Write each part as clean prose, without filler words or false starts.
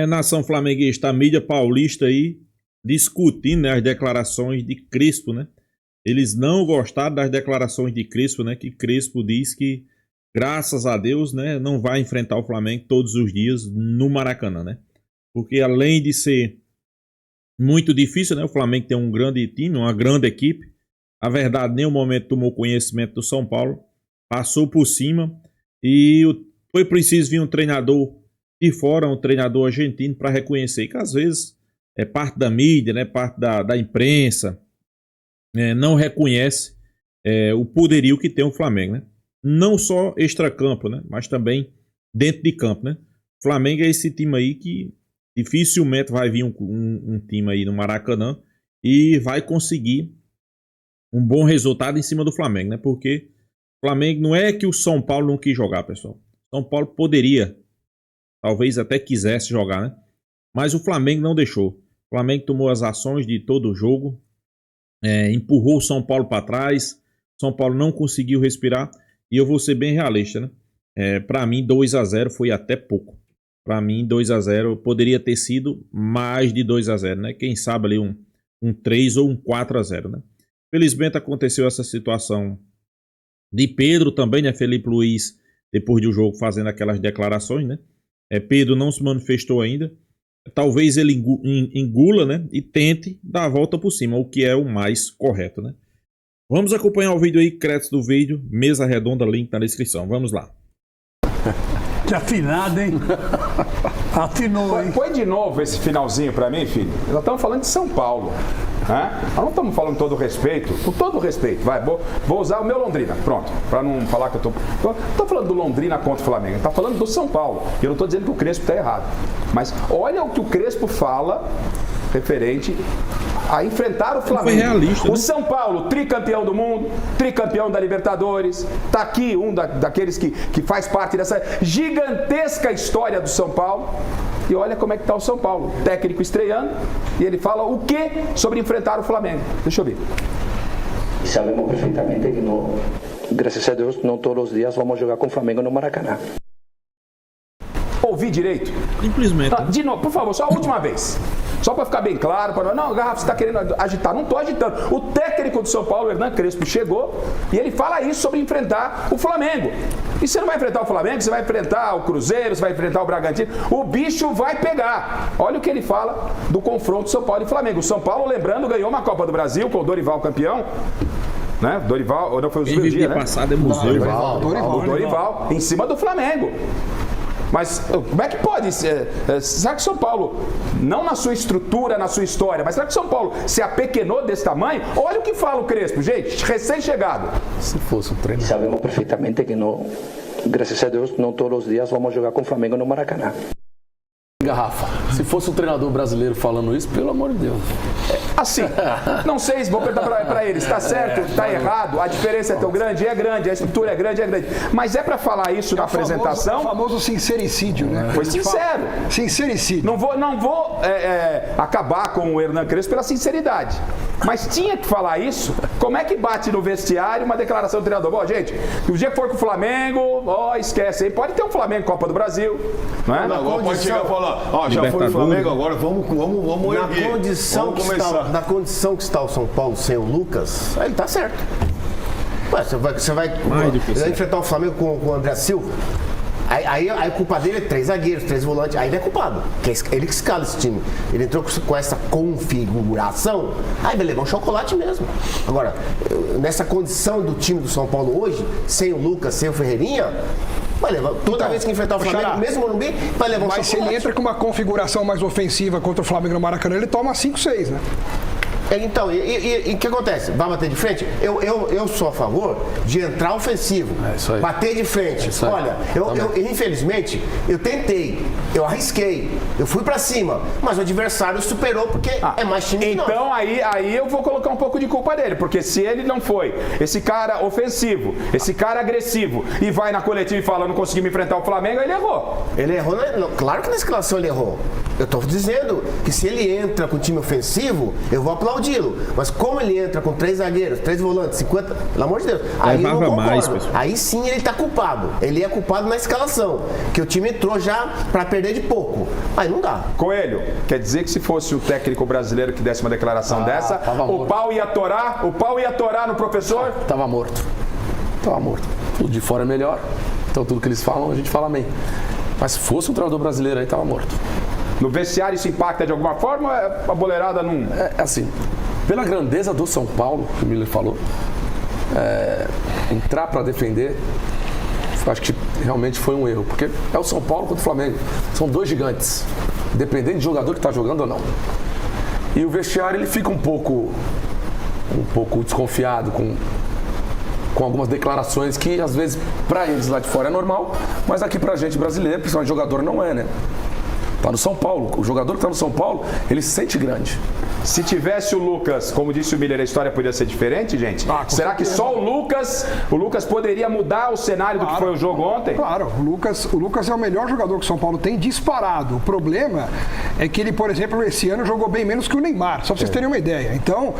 Nação flamenguista, a mídia paulista aí discutindo, né, as declarações de Crespo, né? Eles não gostaram das declarações de Crespo, né? Que Crespo diz que, graças a Deus, né, não vai enfrentar o Flamengo todos os dias no Maracanã, né? Porque além de ser muito difícil, né? O Flamengo tem um grande time, uma grande equipe. A verdade, em nenhum momento tomou conhecimento do São Paulo, passou por cima e foi preciso vir um treinador de fora, um treinador argentino, para reconhecer que às vezes é parte da mídia, né, parte da imprensa, não reconhece o poderio que tem o Flamengo, né? Não só extracampo, né, mas também dentro de campo, né? O Flamengo é esse time aí que dificilmente vai vir um time aí no Maracanã e vai conseguir um bom resultado em cima do Flamengo, né? Porque o Flamengo não é que o São Paulo não quis jogar, pessoal. São Paulo poderia, talvez até quisesse jogar, né? Mas o Flamengo não deixou. O Flamengo tomou as ações de todo o jogo, empurrou o São Paulo para trás. O São Paulo não conseguiu respirar. E eu vou ser bem realista, né? Para mim, 2-0 foi até pouco. Para mim, 2-0 poderia ter sido mais de 2-0, né? Quem sabe ali um 3 ou um 4-0, né? Felizmente aconteceu essa situação de Pedro também, né? Felipe Luiz, depois do jogo, fazendo aquelas declarações, né? Pedro não se manifestou ainda. Talvez ele engula, né? E tente dar a volta por cima, o que é o mais correto, né? Vamos acompanhar o vídeo aí, créditos do vídeo, mesa redonda, link na descrição. Vamos lá. Que afinado, hein? Afinou, hein? Põe de novo esse finalzinho pra mim, filho. Nós estamos falando de São Paulo. Né? Nós não estamos falando com todo respeito. Com todo respeito. Vai, vou usar o meu Londrina. Pronto. Pra não falar que eu tô. Não estou falando do Londrina contra o Flamengo. Está falando do São Paulo. E eu não estou dizendo que o Crespo está errado. Mas olha o que o Crespo fala referente a enfrentar o Flamengo. Foi realista, né? O São Paulo, tricampeão do mundo, tricampeão da Libertadores, tá aqui um daqueles que faz parte dessa gigantesca história do São Paulo. E olha como é que está o São Paulo, técnico estreando, e ele fala o que sobre enfrentar o Flamengo. Deixa eu ver. Sabemos perfeitamente que não, graças a Deus, não todos os dias vamos jogar com o Flamengo no Maracanã. Ouvi direito? Simplesmente. De novo, por favor, só a última vez. Só para ficar bem claro, não, Garrafa, você está querendo agitar. Não estou agitando. O técnico do São Paulo, Hernan Crespo, chegou e ele fala isso sobre enfrentar o Flamengo. E você não vai enfrentar o Flamengo, você vai enfrentar o Cruzeiro, você vai enfrentar o Bragantino. O bicho vai pegar. Olha o que ele fala do confronto São Paulo e Flamengo. O São Paulo, lembrando, ganhou uma Copa do Brasil com o Dorival campeão. Né? Dorival, ou não foi o Zubeldia, né? Passado é museu. Dorival, em cima do Flamengo. Mas como é que pode? Será que São Paulo, não na sua estrutura, na sua história, mas será que São Paulo se apequenou desse tamanho? Olha o que fala o Crespo, gente, recém-chegado. Se fosse um treino. Sabemos perfeitamente que não, graças a Deus, não todos os dias vamos jogar com o Flamengo no Maracanã. Garrafa, se fosse um treinador brasileiro falando isso, pelo amor de Deus. Assim, não sei se vou perguntar para eles, está certo, está errado, a diferença é tão grande, a estrutura é grande, mas é para falar isso na apresentação. O famoso sincericídio, né? Foi sincero. Sincericídio. Não vou acabar com o Hernan Crespo pela sinceridade, mas tinha que falar isso. Como é que bate no vestiário uma declaração do treinador? Bom, gente, o dia que for com o Flamengo, esquece aí, pode ter um Flamengo Copa do Brasil, não é? Agora pode chegar e falar, já foi o Flamengo, agora vamos erguer. Na condição que está o São Paulo sem o Lucas, ele tá certo. Ué, você vai enfrentar o Flamengo com o André Silva. Aí a culpa dele é 3 zagueiros, 3 volantes. Aí ele é culpado, que é ele que escala esse time. Ele entrou com essa configuração, aí vai levar um chocolate mesmo. Agora, nessa condição do time do São Paulo hoje, sem o Lucas, sem o Ferreirinha, vai levar, toda vez que enfrentar o Flamengo, mesmo no Morumbi, vai levar um chocolate. Mas se ele entra com uma configuração mais ofensiva contra o Flamengo no Maracanã, ele toma 5-6, né? Então, e o que acontece? Vai bater de frente? Eu sou a favor de entrar ofensivo, bater de frente. Olha, infelizmente, eu tentei, eu arrisquei, eu fui pra cima, mas o adversário superou porque é mais time que nós. Então aí eu vou colocar um pouco de culpa dele, porque se ele não foi esse cara ofensivo, esse cara agressivo, e vai na coletiva e fala, não consegui me enfrentar o Flamengo, ele errou. Ele errou, claro que na escalação ele errou. Eu tô dizendo que se ele entra com o time ofensivo, eu vou aplaudir. aplaudi-lo. Mas como ele entra com 3 zagueiros, 3 volantes, 50, pelo amor de Deus, aí eu não concordo. Mais, pessoal. Aí sim ele tá culpado. Ele é culpado na escalação, que o time entrou já pra perder de pouco. Aí não dá. Coelho, quer dizer que se fosse o técnico brasileiro que desse uma declaração dessa, o pau ia torar no professor? Tava morto. Tudo de fora é melhor. Então tudo que eles falam, a gente fala amém. Mas se fosse um treinador brasileiro aí, tava morto. No vestiário isso impacta de alguma forma ou a boleirada não... É assim, pela grandeza do São Paulo, que o Miller falou, entrar para defender, acho que realmente foi um erro. Porque é o São Paulo contra o Flamengo. São 2 gigantes, independente do jogador que está jogando ou não. E o vestiário ele fica um pouco desconfiado com algumas declarações que às vezes para eles lá de fora é normal, mas aqui pra gente brasileiro, principalmente jogador, não é, né? Tá no São Paulo, o jogador que tá no São Paulo, ele se sente grande. Se tivesse o Lucas, como disse o Miller, a história poderia ser diferente, gente? Será que só o Lucas poderia mudar o cenário do que foi o jogo ontem? Claro, o Lucas é o melhor jogador que o São Paulo tem disparado. O problema é que ele, por exemplo, esse ano jogou bem menos que o Neymar, só pra vocês terem uma ideia. Então,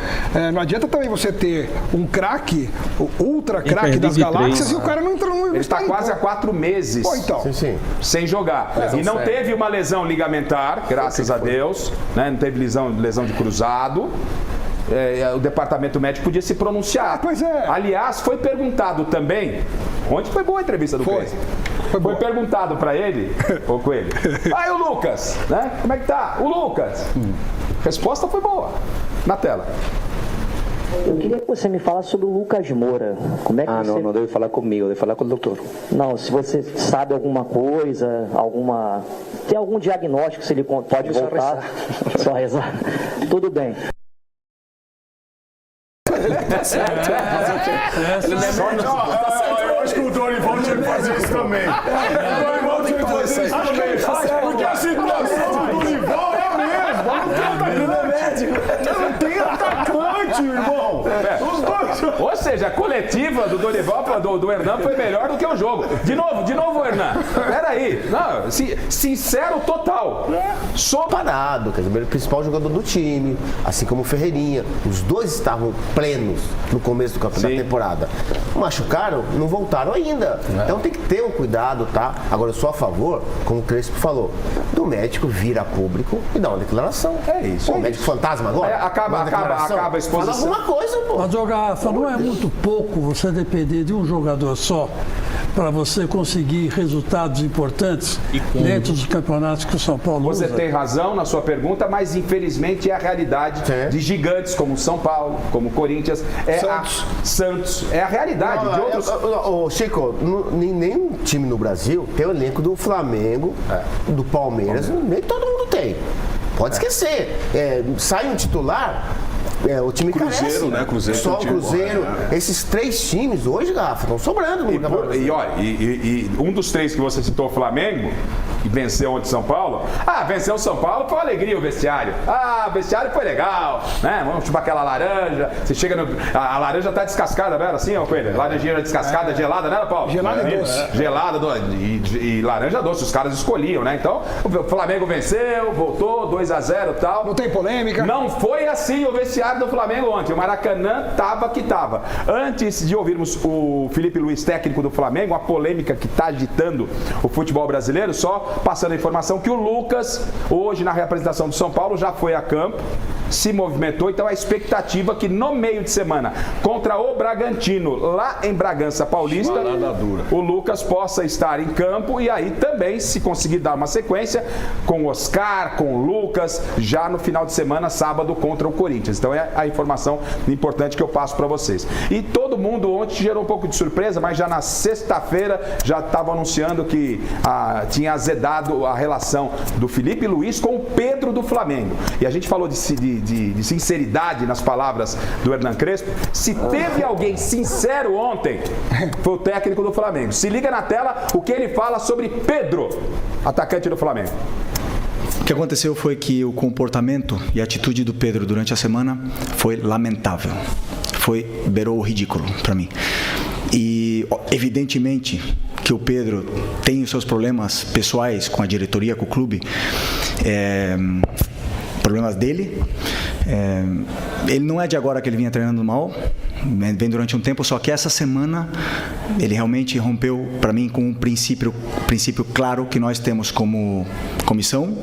não adianta também você ter um craque, o ultra craque das galáxias, e o cara não entrou no... Ele está quase há 4 meses sem jogar. E não teve uma lesão ligamentar, graças a Deus, né? Não teve lesão de cruzado. O departamento médico podia se pronunciar. Pois é. Aliás, foi perguntado também. Ontem foi boa a entrevista do Crespo. Foi perguntado para ele, ô Coelho. Aí o Lucas, né? Como é que tá? O Lucas. A resposta foi boa. Na tela. Eu queria que você me falasse sobre o Lucas Moura. Como é que você... não deve falar comigo, deve falar com o doutor. Não, se você sabe alguma coisa, tem algum diagnóstico, se ele pode voltar, só rezar. Tudo bem. Tá certo. Eu acho que o Dorival tinha que fazer isso também. O Dorival tinha que fazer isso também. Porque a situação do Dorival é a mesma. Não tem atacante, irmão. Os dois. Ou seja, a coletiva do Dorival do Hernan foi melhor do que o jogo. De novo, Hernan. Peraí. Não, sincero total. Parado, quer dizer, o principal jogador do time, assim como o Ferreirinha. Os dois estavam plenos no começo da temporada. Machucaram, não voltaram ainda. Então tem que ter um cuidado, tá? Agora eu sou a favor, como o Crespo falou, do médico vir a público e dar uma declaração. É isso. O médico fantasma agora? Acaba a exposição. Fala alguma coisa, pô. Mas, Garrafa, não é muito pouco você depender de um jogador só para você conseguir resultados importantes dentro dos campeonatos que o São Paulo usa? Você tem razão na sua pergunta, mas infelizmente é a realidade de gigantes como São Paulo, como Corinthians, Santos. É a realidade de outros... Chico, nenhum time no Brasil tem o elenco do Flamengo, do Palmeiras, nem todo mundo tem. Pode esquecer. Sai um titular... o time Cruzeiro, carece, né? Cruzeiro. Só o Cruzeiro. Esses 3 times hoje, Garrafa, estão sobrando. E um dos 3 que você citou, o Flamengo, que venceu ontem São Paulo. Venceu o São Paulo, foi uma alegria o vestiário. O vestiário foi legal, né? Vamos chupar aquela laranja. Você chega a laranja tá descascada, velho, assim, ó, Coelho? Laranjinha descascada, gelada, né, Paulo? Gelada e doce. Gelada e laranja doce, os caras escolhiam, né? Então, o Flamengo venceu, voltou, 2-0 e tal. Não tem polêmica. Não foi assim o vestiário do Flamengo ontem. O Maracanã tava que tava. Antes de ouvirmos o Felipe Luiz, técnico do Flamengo, a polêmica que está agitando o futebol brasileiro, só passando a informação que o Lucas, hoje na representação do São Paulo, já foi a campo, se movimentou. Então a expectativa que no meio de semana, contra o Bragantino, lá em Bragança Paulista, o Lucas possa estar em campo e aí também, se conseguir dar uma sequência, com o Oscar, com o Lucas, já no final de semana, sábado, contra o Corinthians. Então é a informação importante que eu passo para vocês. E todo mundo ontem gerou um pouco de surpresa, mas já na sexta-feira já estava anunciando que tinha azedado a relação do Felipe Luiz com o Pedro do Flamengo. E a gente falou de sinceridade nas palavras do Hernan Crespo. Se teve alguém sincero ontem, foi o técnico do Flamengo. Se liga na tela o que ele fala sobre Pedro, atacante do Flamengo. O que aconteceu foi que o comportamento e a atitude do Pedro durante a semana foi lamentável. Beirou o ridículo para mim. E evidentemente que o Pedro tem os seus problemas pessoais com a diretoria, com o clube, problemas dele, Ele não é de agora que ele vinha treinando mal, vem durante um tempo, só que essa semana ele realmente rompeu para mim com um princípio claro que nós temos como comissão.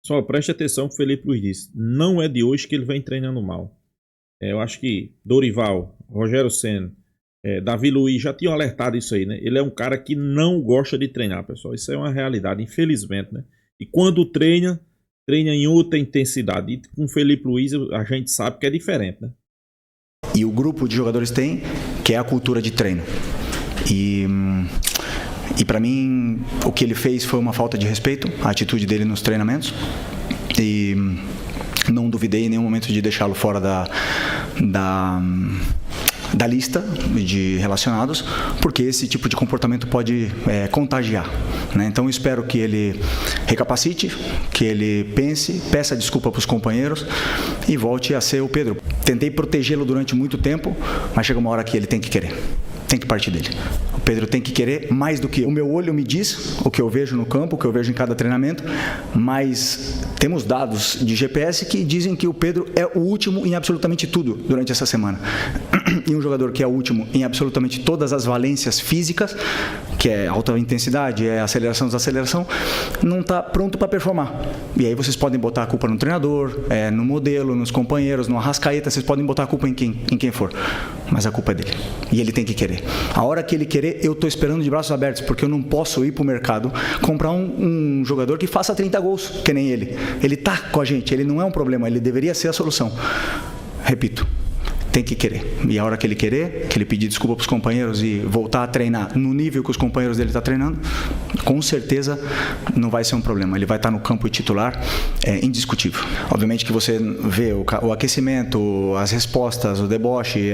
Só preste atenção que o Felipe Luiz disse, não é de hoje que ele vem treinando mal. Eu acho que Dorival, Rogério Ceni, Davi Luiz já tinham alertado isso aí, né? Ele é um cara que não gosta de treinar, pessoal. Isso é uma realidade, infelizmente, né? E quando treina em outra intensidade. E com o Felipe Luiz a gente sabe que é diferente, né? E o grupo de jogadores tem, que é a cultura de treino. E para mim, o que ele fez foi uma falta de respeito, a atitude dele nos treinamentos. E não duvidei em nenhum momento de deixá-lo fora da lista de relacionados, porque esse tipo de comportamento pode contagiar, né? Então eu espero que ele recapacite, que ele pense, peça desculpa para os companheiros e volte a ser o Pedro. Tentei protegê-lo durante muito tempo, mas chega uma hora que ele tem que querer, tem que partir dele. O Pedro tem que querer mais do que o meu olho me diz, o que eu vejo no campo, o que eu vejo em cada treinamento, mas temos dados de GPS que dizem que o Pedro é o último em absolutamente tudo durante essa semana. E um jogador que é o último em absolutamente todas as valências físicas, que é alta intensidade, é aceleração, desaceleração, não está pronto para performar. E aí vocês podem botar a culpa no treinador, no modelo, nos companheiros, no Arrascaeta, vocês podem botar a culpa em quem for. Mas a culpa é dele. E ele tem que querer. A hora que ele querer, eu estou esperando de braços abertos, porque eu não posso ir para o mercado comprar um jogador que faça 30 gols, que nem ele. Ele está com a gente, ele não é um problema, ele deveria ser a solução. Repito, tem que querer. E a hora que ele querer, que ele pedir desculpa para os companheiros e voltar a treinar no nível que os companheiros dele estão treinando, com certeza não vai ser um problema. Ele vai estar no campo titular, indiscutível. Obviamente que você vê o aquecimento, as respostas, o deboche,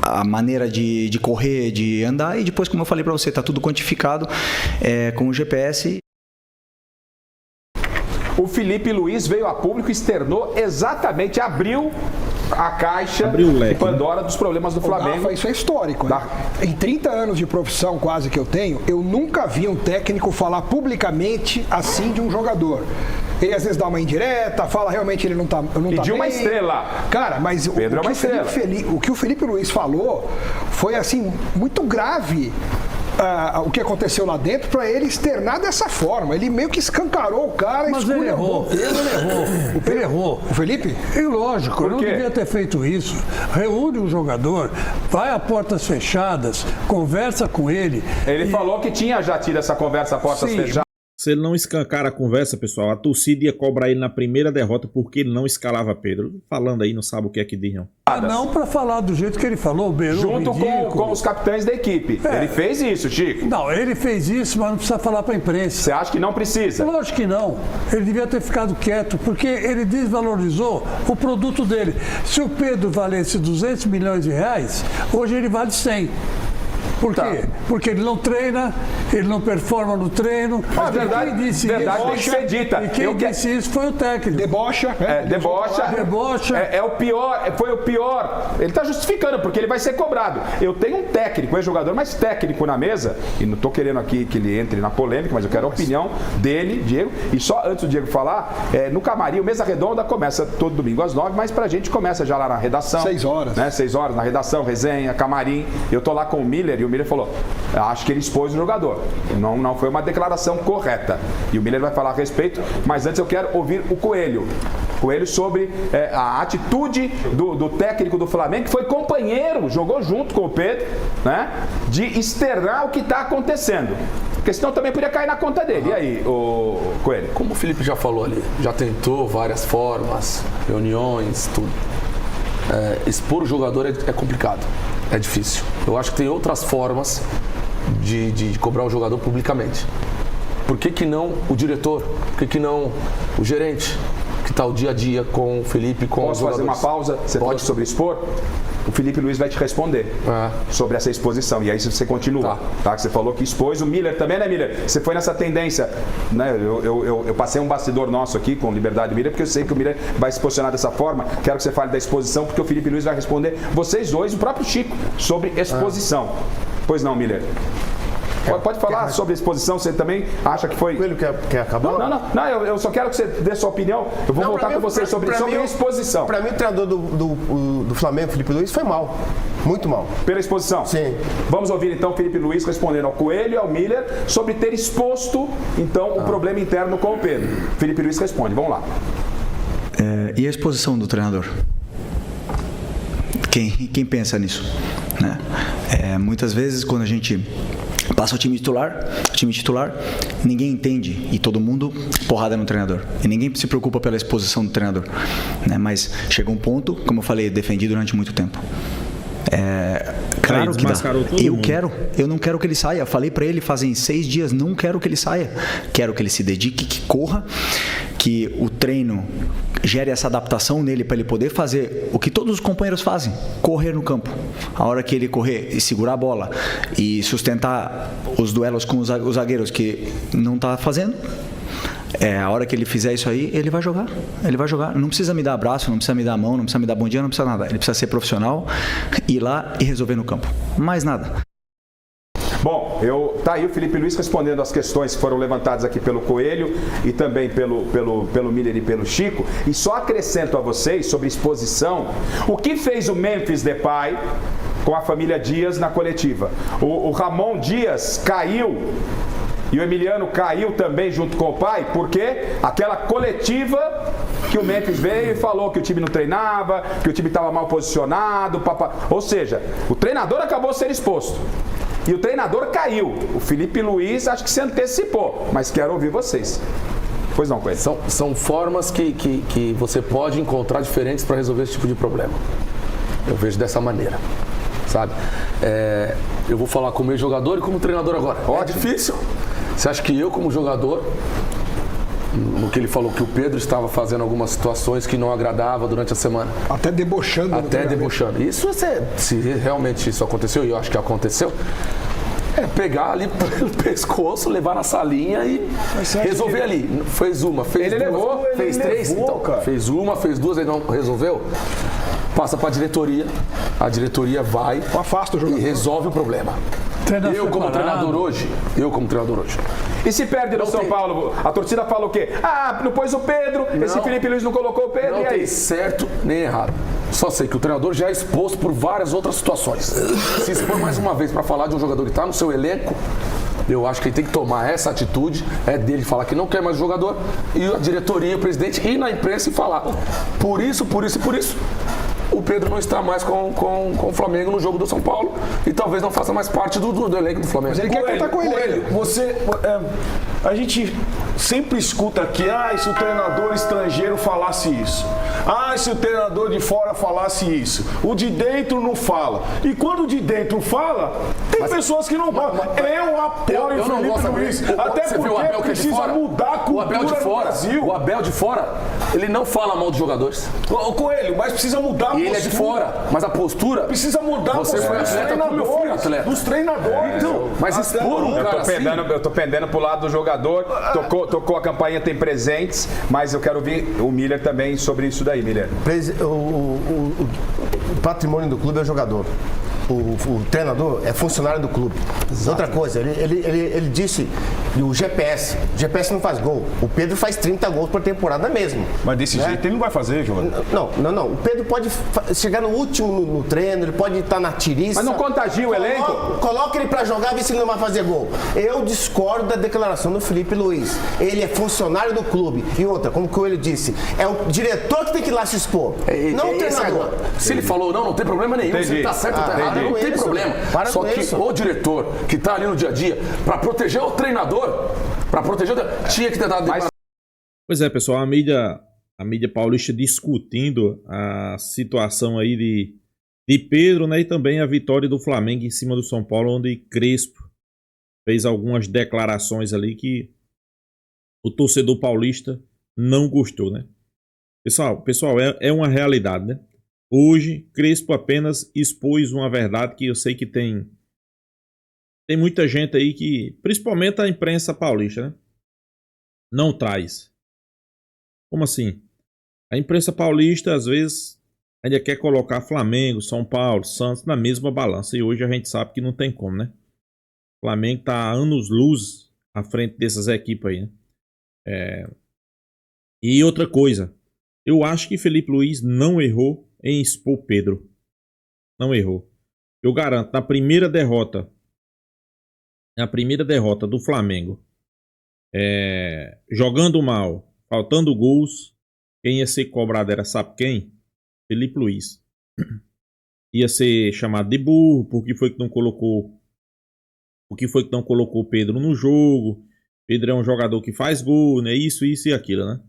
a maneira de correr, de andar, e depois, como eu falei para você, está tudo quantificado com o GPS. O Felipe Luiz veio a público, externou exatamente, abriu a caixa de Pandora dos problemas do Flamengo. Rafa, isso é histórico, né? Em 30 anos de profissão quase que eu tenho, eu nunca vi um técnico falar publicamente assim de um jogador. Ele às vezes dá uma indireta, fala realmente ele não tá Pediu uma estrela. Cara, mas o que o Felipe Luiz falou foi assim muito grave. O que aconteceu lá dentro para ele externar dessa forma. Ele meio que escancarou o cara. Mas ele errou. Ele errou. O Felipe? E lógico, ele não devia ter feito isso. Reúne um jogador, vai a portas fechadas, conversa com ele. Ele falou que tinha já tido essa conversa a portas fechadas. Se ele não escancar a conversa, pessoal, a torcida ia cobrar ele na primeira derrota porque ele não escalava Pedro. Falando aí, não sabe o que é que diz, não. Não para falar do jeito que ele falou, Beirão. Junto com os capitães da equipe. Ele fez isso, Chico. Não, ele fez isso, mas não precisa falar para a imprensa. Você acha que não precisa? Lógico que não. Ele devia ter ficado quieto, porque ele desvalorizou o produto dele. Se o Pedro valesse 200 milhões de reais, hoje ele vale 100. Por quê? Porque ele não treina, ele não performa no treino. A verdade tem que ser dita. E quem disse isso foi o técnico. Debocha. Debocha. É o pior, foi o pior. Ele está justificando, porque ele vai ser cobrado. Eu tenho um técnico, jogador mais técnico na mesa, e não estou querendo aqui que ele entre na polêmica, mas eu quero a opinião dele, Diego. E só antes do Diego falar, no camarim, o Mesa Redonda começa todo domingo às 9, mas pra gente começa já lá na redação. 6 horas. Né? 6 horas na redação, resenha, camarim. Eu tô lá com o Miller e o Miller falou, acho que ele expôs o jogador. Não foi uma declaração correta. E o Miller vai falar a respeito, mas antes eu quero ouvir o Coelho. Coelho sobre a atitude do técnico do Flamengo, que foi companheiro, jogou junto com o Pedro, né? De externar o que está acontecendo. Porque senão também podia cair na conta dele. E aí, o Coelho? Como o Felipe já falou ali, já tentou várias formas, reuniões, tudo. Expor o jogador é complicado. É difícil. Eu acho que tem outras formas de cobrar o jogador publicamente. Por que não o diretor? Por que não o gerente? Que está o dia a dia com o Felipe, com os jogadores? Posso fazer uma pausa? Você pode sobre expor? O Felipe Luiz vai te responder sobre essa exposição. E aí você continua. Tá? Você falou que expôs. O Miller também, né, Miller? Você foi nessa tendência. Né? Eu passei um bastidor nosso aqui com Liberdade Miller, porque eu sei que o Miller vai se posicionar dessa forma. Quero que você fale da exposição, porque o Felipe Luiz vai responder vocês dois, o próprio Chico, sobre exposição. Pois não, Miller? Pode falar sobre a exposição, você também acha que foi... Ele quer acabar? Não, eu só quero que você dê sua opinião. Eu vou voltar com você sobre a exposição. Para mim, o treinador do Flamengo, Felipe Luiz, foi mal. Muito mal. Pela exposição? Sim. Vamos ouvir então o Felipe Luiz respondendo ao Coelho e ao Miller sobre ter exposto então o problema interno com o Pedro. Felipe Luiz responde, vamos lá. E a exposição do treinador? Quem pensa nisso? Né? Muitas vezes quando a gente passa o time titular, ninguém entende e todo mundo porrada no treinador. E ninguém se preocupa pela exposição do treinador. Né? Mas chega um ponto, como eu falei, defendi durante muito tempo. Claro que dá. Eu não quero que ele saia. Falei pra ele fazem 6 dias, não quero que ele saia. Quero que ele se dedique, que corra, que o treino gere essa adaptação nele para ele poder fazer o que todos os companheiros fazem, correr no campo. A hora que ele correr e segurar a bola e sustentar os duelos com os zagueiros que não tá fazendo, a hora que ele fizer isso aí, ele vai jogar. Não precisa me dar abraço, não precisa me dar a mão, não precisa me dar bom dia, não precisa nada. Ele precisa ser profissional, ir lá e resolver no campo. Mais nada. Bom, tá aí o Felipe Luiz respondendo as questões que foram levantadas aqui pelo Coelho e também pelo Miller e pelo Chico. E só acrescento a vocês sobre exposição, o que fez o Memphis Depay com a família Dias na coletiva. O Ramon Dias caiu e o Emiliano caiu também junto com o pai, porque aquela coletiva que o Memphis veio e falou que o time não treinava, que o time estava mal posicionado, ou seja, o treinador acabou sendo exposto. E o treinador caiu. O Felipe Luiz acho que se antecipou, mas quero ouvir vocês. Pois não, Coelho. São formas que você pode encontrar diferentes para resolver esse tipo de problema. Eu vejo dessa maneira, sabe? Eu vou falar como jogador e como treinador agora. É difícil. Você acha que eu, como jogador, no que ele falou que o Pedro estava fazendo algumas situações que não agradava durante a semana. Até debochando. Até debochando. Isso, se realmente isso aconteceu, e eu acho que aconteceu, pegar ali pelo pescoço, levar na salinha e resolver ali. Fez uma, fez duas, fez três. Então, fez uma, fez duas, ele não resolveu. Passa para a diretoria vai afasta o jogador e resolve o problema. Eu como treinador hoje. E se perde no São Paulo, a torcida fala o quê? Não pôs o Pedro, esse Felipe Luiz não colocou o Pedro, não e aí? Tem certo nem errado. Só sei que o treinador já é exposto por várias outras situações. Se expor mais uma vez para falar de um jogador que está no seu elenco, eu acho que ele tem que tomar essa atitude, dele falar que não quer mais jogador, e a diretoria, o presidente ir na imprensa e falar por isso, o Pedro não está mais com o Flamengo no jogo do São Paulo e talvez não faça mais parte do elenco do Flamengo. Mas ele quer contar com ele. A gente sempre escuta aqui, se o treinador estrangeiro falasse isso. Se o treinador de fora falasse isso. O de dentro não fala. E quando o de dentro fala, tem pessoas que não falam. Eu apoio o Felipe Luiz. Até porque precisa mudar a cultura no Brasil. O Abel de fora, ele não fala mal de jogadores. O Coelho, mas precisa mudar a postura. Ele é de fora, mas a postura... Precisa mudar a postura dos treinadores. Então, mas expor um cara assim... Eu tô pendendo pro lado do jogador, tocou a campainha, tem presentes, mas eu quero ouvir o Miller também sobre isso daí, Miller. O patrimônio do clube é o jogador. O treinador é funcionário do clube. Exato. Outra coisa, ele disse o GPS não faz gol. O Pedro faz 30 gols por temporada mesmo. Mas desse jeito ele não vai fazer, jogador. Não. O Pedro pode chegar no último no treino, ele pode estar na tiriça. Mas não contagia o elenco? Coloca ele pra jogar, vê se ele não vai fazer gol. Eu discordo da declaração do Felipe Luiz. Ele é funcionário do clube. E outra, como o Coelho disse, é o diretor que tem que ir lá se expor, não o treinador. Se ele falou não tem problema nenhum. Se ele tá certo ou tá errado, não tem problema. Só que o diretor que tá ali no dia a dia, pra proteger o treinador, tinha que ter dado... Pois é, pessoal, a mídia paulista discutindo a situação aí de Pedro, né, e também a vitória do Flamengo em cima do São Paulo, onde Crespo fez algumas declarações ali que o torcedor paulista não gostou, né? Pessoal, é uma realidade, né? Hoje, Crespo apenas expôs uma verdade que eu sei que tem muita gente aí que, principalmente a imprensa paulista, né, não traz. Como assim? A imprensa paulista, às vezes, ainda quer colocar Flamengo, São Paulo, Santos na mesma balança. E hoje a gente sabe que não tem como, né? O Flamengo tá anos-luz à frente dessas equipes aí, né? E outra coisa, eu acho que Felipe Luiz não errou em expor Pedro. Não errou. Eu garanto, na primeira derrota do Flamengo, jogando mal, faltando gols, quem ia ser cobrado era, sabe quem? Felipe Luiz. Ia ser chamado de burro, porque foi que não colocou Pedro no jogo. Pedro é um jogador que faz gol, né? Isso e aquilo, né?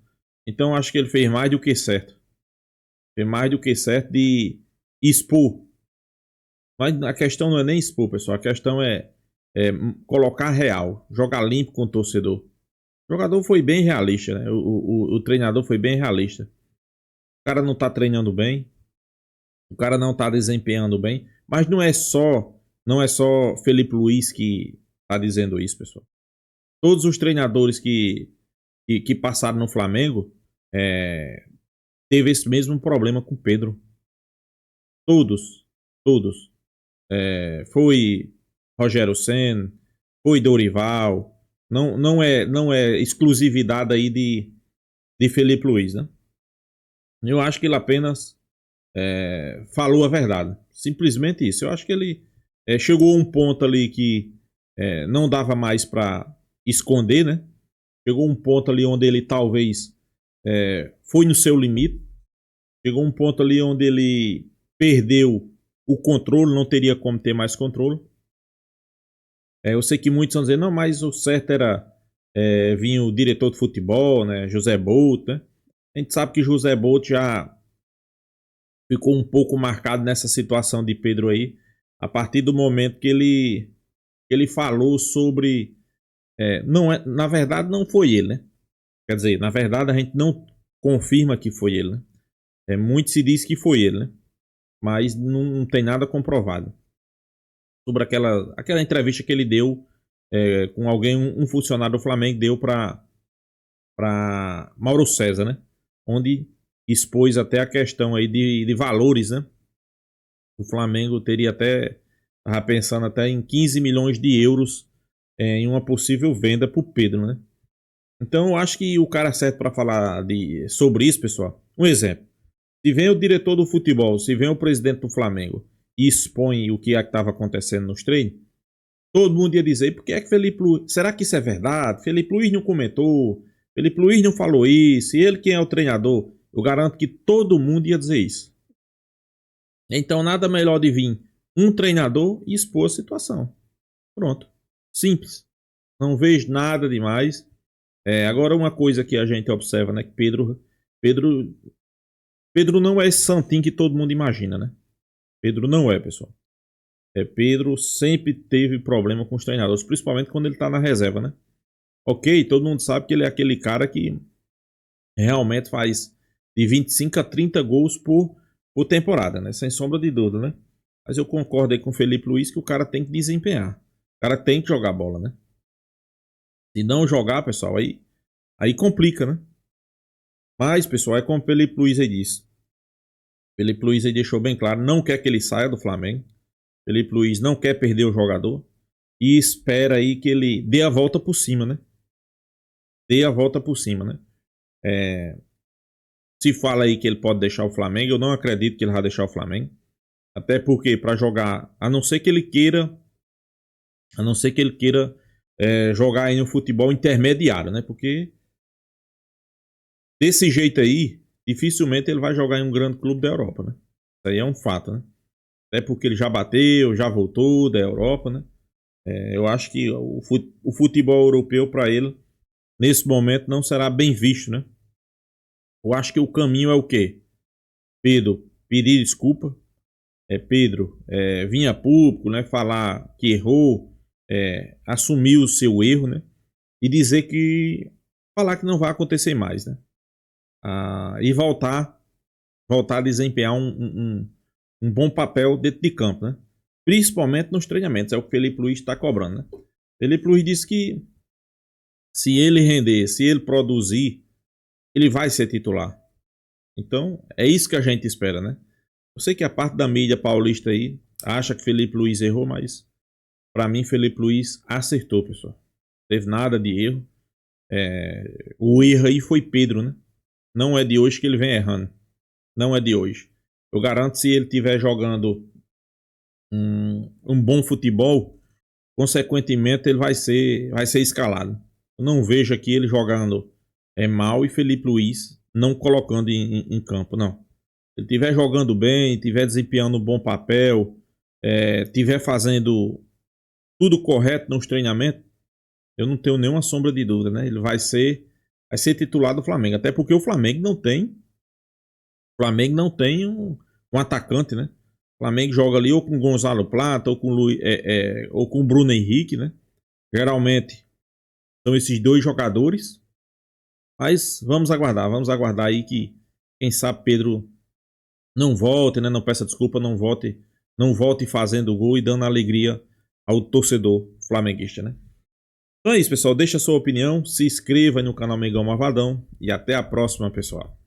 Então acho que ele fez mais do que certo. Fez mais do que certo de expor. Mas a questão não é nem expor, pessoal. A questão é colocar real. Jogar limpo com o torcedor. O jogador foi bem realista, né? O treinador foi bem realista. O cara não tá treinando bem. O cara não tá desempenhando bem. Mas não é só Felipe Luiz que tá dizendo isso, pessoal. Todos os treinadores que passaram no Flamengo teve esse mesmo problema com o Pedro. Todos. Foi Rogério Ceni, foi Dorival. Não é exclusividade aí de Felipe Luiz, né? Eu acho que ele apenas falou a verdade. Simplesmente isso. Eu acho que ele chegou a um ponto ali que não dava mais para esconder, né? Chegou a um ponto ali onde ele talvez foi no seu limite. Chegou a um ponto ali onde ele perdeu o controle, não teria como ter mais controle. Eu sei que muitos vão dizer, não, mas o certo era vir o diretor de futebol, né? José Bolt, né? A gente sabe que José Bolt já ficou um pouco marcado nessa situação de Pedro aí, a partir do momento que ele falou sobre... na verdade, não foi ele, né? Quer dizer, na verdade, a gente não confirma que foi ele, né? Muito se diz que foi ele, né? Mas não tem nada comprovado. Sobre aquela entrevista que ele deu com alguém, um funcionário do Flamengo deu para Mauro César, né? Onde expôs até a questão aí de valores, né? O Flamengo teria estava pensando até em 15 milhões de euros em uma possível venda para o Pedro, né? Então eu acho que o cara certo para falar sobre isso, pessoal. Um exemplo. Se vem o diretor do futebol, se vem o presidente do Flamengo e expõe o que estava acontecendo nos treinos, todo mundo ia dizer, por que é que Felipe Luiz... Será que isso é verdade? Felipe Luiz não comentou, Felipe Luiz não falou isso, e ele quem é o treinador? Eu garanto que todo mundo ia dizer isso. Então nada melhor de vir um treinador e expor a situação. Pronto. Simples. Não vejo nada demais. Agora uma coisa que a gente observa, né? Que Pedro não é esse santinho que todo mundo imagina, né? Pedro não é, pessoal. Pedro sempre teve problema com os treinadores, principalmente quando ele tá na reserva, né? Ok, todo mundo sabe que ele é aquele cara que realmente faz de 25 a 30 gols por temporada, né? Sem sombra de dúvida, né? Mas eu concordo aí com o Felipe Luiz que o cara tem que desempenhar. O cara tem que jogar bola, né? Se não jogar, pessoal, aí complica, né? Mas, pessoal, é como o Felipe Luiz aí disse. Felipe Luiz aí deixou bem claro, não quer que ele saia do Flamengo. Felipe Luiz não quer perder o jogador. E espera aí que ele dê a volta por cima, né? Dê a volta por cima, né? Se fala aí que ele pode deixar o Flamengo, eu não acredito que ele vai deixar o Flamengo. Até porque para jogar, a não ser que ele queira jogar aí no futebol intermediário, né? Porque desse jeito aí, dificilmente ele vai jogar em um grande clube da Europa, né? Isso aí é um fato, né? Até porque ele já bateu, já voltou da Europa, né? Eu acho que o futebol europeu para ele, nesse momento, não será bem visto, né? Eu acho que o caminho é o quê? Pedro pedir desculpa. Pedro vir a público, né? Falar que errou, assumir o seu erro, né? E dizer falar que não vai acontecer mais, né? E voltar a desempenhar um bom papel dentro de campo, né? Principalmente nos treinamentos, é o que o Felipe Luiz está cobrando, né? Felipe Luiz disse que se ele render, se ele produzir, ele vai ser titular. Então, é isso que a gente espera, né? Eu sei que a parte da mídia paulista aí acha que Felipe Luiz errou, mas Para mim, Felipe Luiz acertou, pessoal. Não teve nada de erro. O erro aí foi Pedro, né? Não é de hoje que ele vem errando. Não é de hoje. Eu garanto, se ele estiver jogando um bom futebol, consequentemente ele vai ser escalado. Eu não vejo aqui ele jogando mal e Felipe Luiz não colocando em campo, não. Se ele estiver jogando bem, estiver desempenhando um bom papel, estiver fazendo tudo correto nos treinamentos, eu não tenho nenhuma sombra de dúvida, né? Ele vai ser titular do Flamengo. Até porque o Flamengo não tem um atacante, né? O Flamengo joga ali ou com Gonzalo Plata ou com Bruno Henrique, né? Geralmente são esses dois jogadores. Mas vamos aguardar aí que quem sabe Pedro não volte, né? Não peça desculpa, não volte fazendo gol e dando alegria ao torcedor flamenguista, né? Então é isso, pessoal. Deixa a sua opinião, se inscreva aí no canal Mengão Malvadão e até a próxima, pessoal.